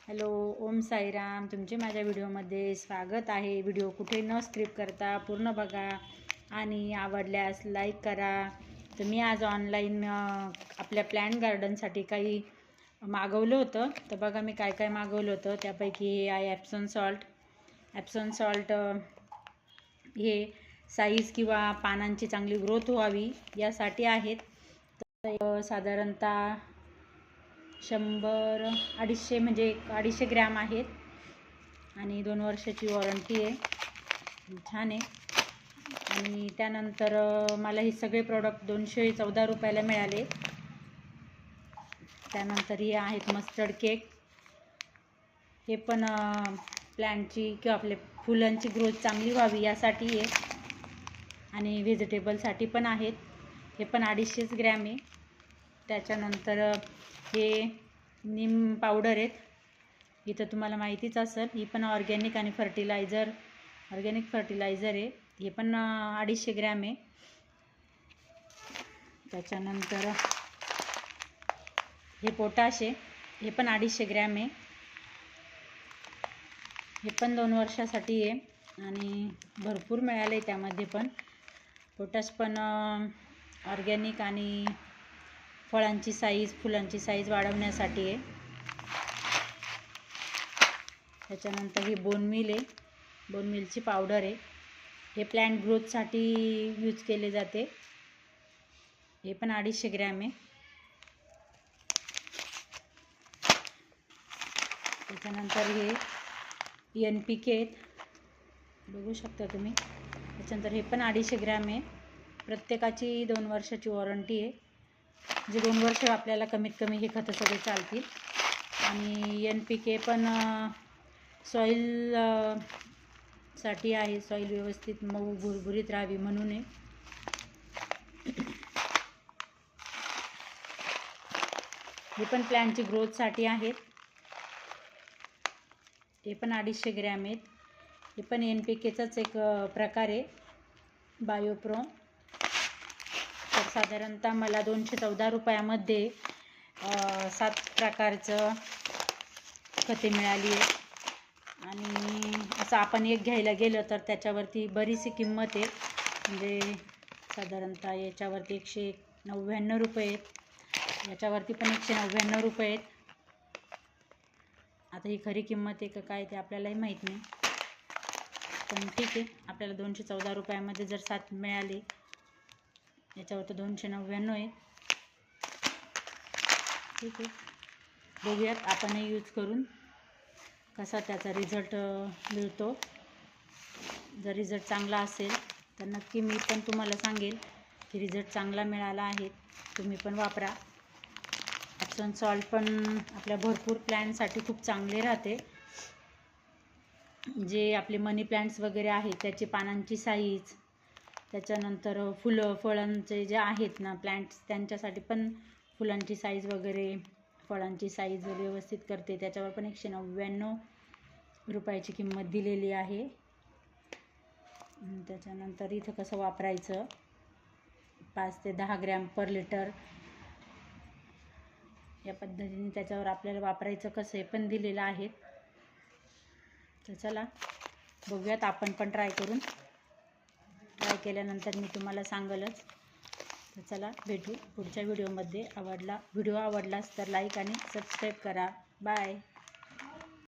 Hello, Om Sairam. तुमचे माझ्या व्हिडिओमध्ये स्वागत आहे. व्हिडिओ कुठे न स्किप करता पूर्ण बघा आणि आवडल्यास लाईक करा. तर मी आज ऑनलाईन आपल्या प्लॅन्ट गार्डनसाठी काही मागवलं होतं. तर बघा मी काय काय मागवलं होतं. त्यापैकी हे आहे ॲप्सॉन सॉल्ट. हे साईज किंवा पानांची चांगली ग्रोथ व्हावी यासाठी आहेत. तर साधारणतः 100-250 म्हणजे 250 ग्रॅम आहेत आणि 2 वर्षाची वॉरंटी आहे. छान आहे. आणि त्यानंतर मला हे सगळे प्रॉडक्ट 214 रुपयाला मिळाले. त्यानंतर हे आहेत मस्टर्ड केक. हे पण प्लॅन्टची किंवा आपल्या फुलांची ग्रोथ चांगली व्हावी यासाठी आहे. आणि व्हेजिटेबलसाठी पण आहेत. हे पण 250 ग्रॅम आहे. त्याच्यानंतर हे नीम पावडर आहेत. इथं तुम्हाला माहितीच असेल, ही पण ऑर्गॅनिक फर्टिलायझर आहे. हे पण 250 ग्रॅम आहे. त्याच्यानंतर हे पोटॅश आहे. हे पण 250 ग्रॅम आहे. हे पण 2 वर्षासाठी आहे आणि भरपूर मिळाले. त्यामध्ये पण पोटॅश पण ऑर्गॅनिक आणि फुलांची साईज वाढवण्यासाठी आहे. त्याच्यानंतर ही बोनमील आहे. बोनमीलची पावडर आहे. हे प्लॅन्ट ग्रोथसाठी यूज केले जाते. हे पण 250 ग्रॅम आहे. त्याच्यानंतर हे NPK आहेत, बघू शकता तुम्ही. त्याच्यानंतर हे पण 250 ग्रॅम आहे. प्रत्येकाची 2 वर्षाची वॉरंटी आहे. म्हणजे 2 वर्ष आपल्याला कमीत कमी हे खतं सगळे चालतील. आणि NPK पण सॉईल साठी आहे. सॉईल व्यवस्थित मऊ भुरभुरीत राहावी म्हणून आहे. हे पण प्लॅन्टची ग्रोथसाठी आहेत. हे पण 250 ग्रॅम आहेत. हे पण NPKचाच एक प्रकार आहे, बायोप्रो. तर साधारणतः मला 214 रुपयामध्ये 7 प्रकारचं खते मिळाली आहे. आणि असं आपण एक घ्यायला गेलं तर त्याच्यावरती बरीचशी किंमत आहे. म्हणजे साधारणतः याच्यावरती 199 रुपये आहेत. याच्यावरती पण 199 रुपये आहेत. आता ही खरी किंमत आहे का काय ते आपल्यालाही माहीत नाही, पण ठीक आहे. आपल्याला 214 रुपयामध्ये जर 7 मिळाले, याच्यावर तर 299 आहे. ठीक आहे, बघूयात आपणही यूज करून कसा त्याचा रिझल्ट मिळतो. जर रिझल्ट चांगला असेल तर नक्की मी पण तुम्हाला सांगेल की रिझल्ट चांगला मिळाला आहे. तुम्ही पण वापरा. ॲप्सॉन सॉल्ट पण आपल्या भरपूर प्लॅन्टसाठी खूप चांगले राहते. जे आपले मनी प्लॅन्ट्स वगैरे आहेत त्याची पानांची साईज, त्याच्यानंतर फळांचे जे आहेत ना प्लॅन्ट्स, त्यांच्यासाठी पण फुलांची साईज वगैरे फळांची साईज व्यवस्थित करते. त्याच्यावर पण 199 रुपयाची किंमत दिलेली आहे. त्याच्यानंतर इथं कसं वापरायचं, 5 ते 10 ग्रॅम पर लिटर या पद्धतीने त्याच्यावर आपल्याला वापरायचं कसं हे पण दिलेलं आहे. तर चला बघूयात, आपण पण ट्राय केल्यानंतर मी तुम्हाला सांगेलच. तर चला भेटू पुढच्या व्हिडिओमध्ये. व्हिडिओ आवडलास तर लाईक आणि सबस्क्राईब करा. बाय.